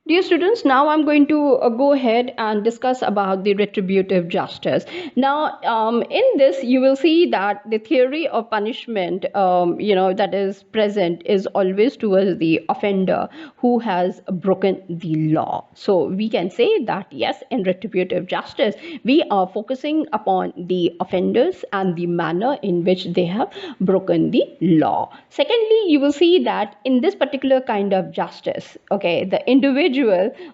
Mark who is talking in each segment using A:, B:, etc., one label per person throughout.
A: Dear students, now I'm going to go ahead and discuss about the retributive justice. Now, in this, you will see that the theory of punishment, that is present is always towards the offender who has broken the law. So we can say that yes, in retributive justice, we are focusing upon the offenders and the manner in which they have broken the law. Secondly, you will see that in this particular kind of justice, okay, the individual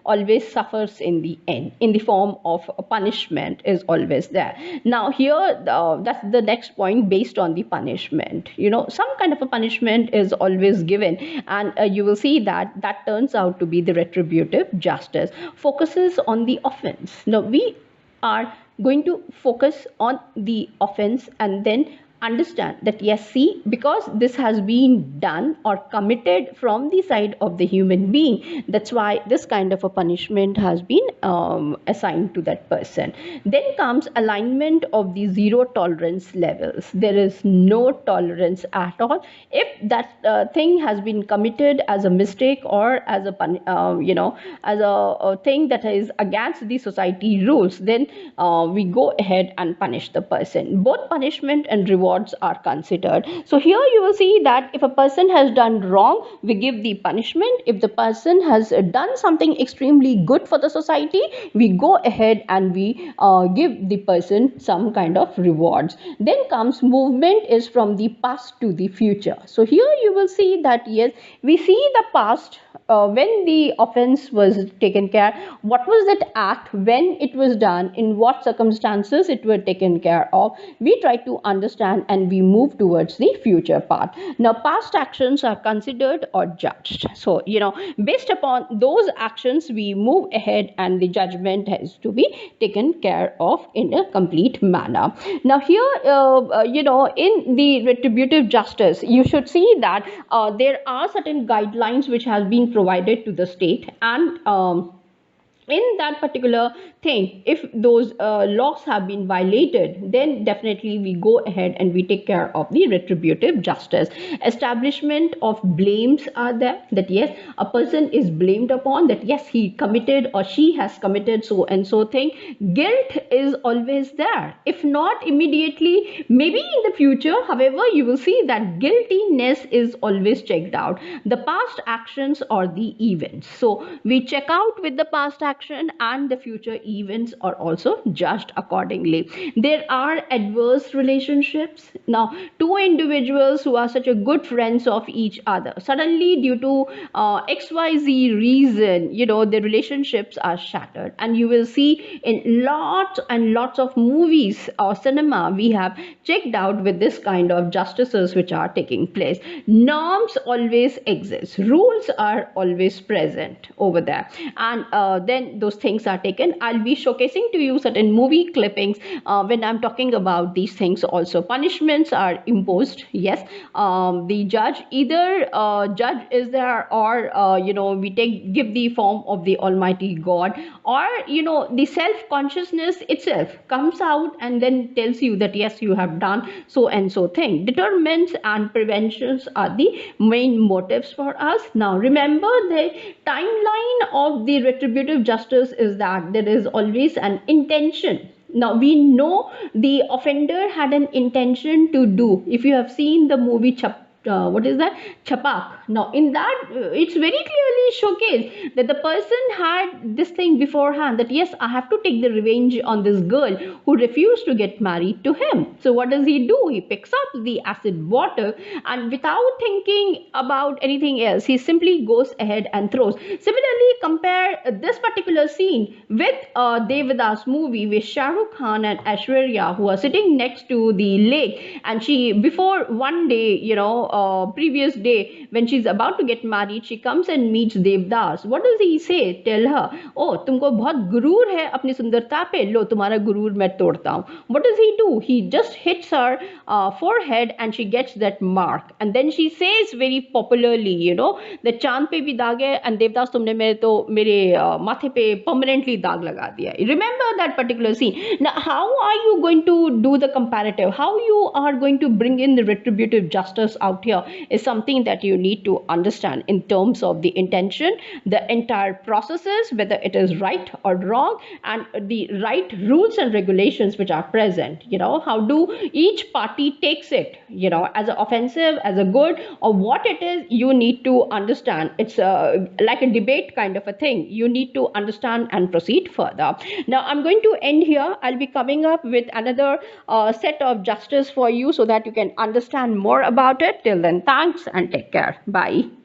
A: always suffers in the end in the form of a punishment is always there. Now here, that's the next point. Based on the punishment, some kind of a punishment is always given, and you will see that that turns out to be the retributive justice, focuses on the offense. Now we are going to focus on the offense and then understand that yes, see, because this has been done or committed from the side of the human being, that's why this kind of a punishment has been assigned to that person. Then comes alignment of the zero tolerance levels. There is no tolerance at all if that thing has been committed as a mistake or as a as a thing that is against the society rules. Then we go ahead and punish the person. Both punishment and rewards are considered. So here you will see that if a person has done wrong, we give the punishment. If the person has done something extremely good for the society, we go ahead and we give the person some kind of rewards. Then comes movement is from the past to the future. So here you will see that yes, we see the past, when the offense was taken care, what was that act, when it was done, in what circumstances it was taken care of. We try to understand and we move towards the future part. Now past actions are considered or judged. So based upon those actions we move ahead and the judgment has to be taken care of in a complete manner. Now here, in the retributive justice, you should see that there are certain guidelines which has been provided to the state, and in that particular thing, if those laws have been violated, then definitely we go ahead and we take care of the retributive justice. Establishment of blames are there, that yes, a person is blamed upon, that yes, he committed or she has committed so and so thing. Guilt is always there, if not immediately, maybe in the future. However, you will see that guiltiness is always checked out, the past actions or the events. So we check out with the past action, and the future events are also judged accordingly. There are adverse relationships. Now two individuals who are such a good friends of each other, suddenly due to xyz reason, the relationships are shattered, and you will see in lots and lots of movies or cinema we have checked out with this kind of justices which are taking place. Norms always exist, rules are always present over there, and then those things are taken. I'll be showcasing to you certain movie clippings when I'm talking about these things. Also punishments are imposed. Yes, the judge, either judge is there, or we give the form of the almighty god, or the self consciousness itself comes out and then tells you that yes, you have done so and so thing. Determinants and preventions are the main motives for us. Now remember, the timeline of the retributive justice is that there is always an intention. Now we know the offender had an intention to do. If you have seen the movie what is that, Chapak, now in that it's very clearly showcased that the person had this thing beforehand, that yes, I have to take the revenge on this girl who refused to get married to him. So what does he do? He picks up the acid water, and without thinking about anything else, he simply goes ahead and throws. Similarly, compare this particular scene with Devadas movie with Shah Rukh Khan and Aishwarya, who are sitting next to the lake, and she, before one day, previous day, when she's about to get married, she comes and meets Devdas. What does he say? Tell her, oh, तुमको बहुत गुरूर है अपनी सुंदरता पे, लो तुम्हारा गुरूर मैं तोड़ता हूँ. What does he do? He just hits her forehead and she gets that mark, and then she says very popularly, the चांद पे भी दाग है, and Devdas तुमने मेरे माथे पे permanently दाग लगा दिया. Remember that particular scene. Now how are you going to do the comparative? How you are going to bring in the retributive justice out about here is something that you need to understand in terms of the intention, the entire processes, whether it is right or wrong, and the right rules and regulations which are present. How do each party takes it, as an offensive, as a good, or what it is, you need to understand. It's like a debate kind of a thing. You need to understand and proceed further. Now, I'm going to end here. I'll be coming up with another set of justice for you so that you can understand more about it. Till then, thanks and take care. Bye.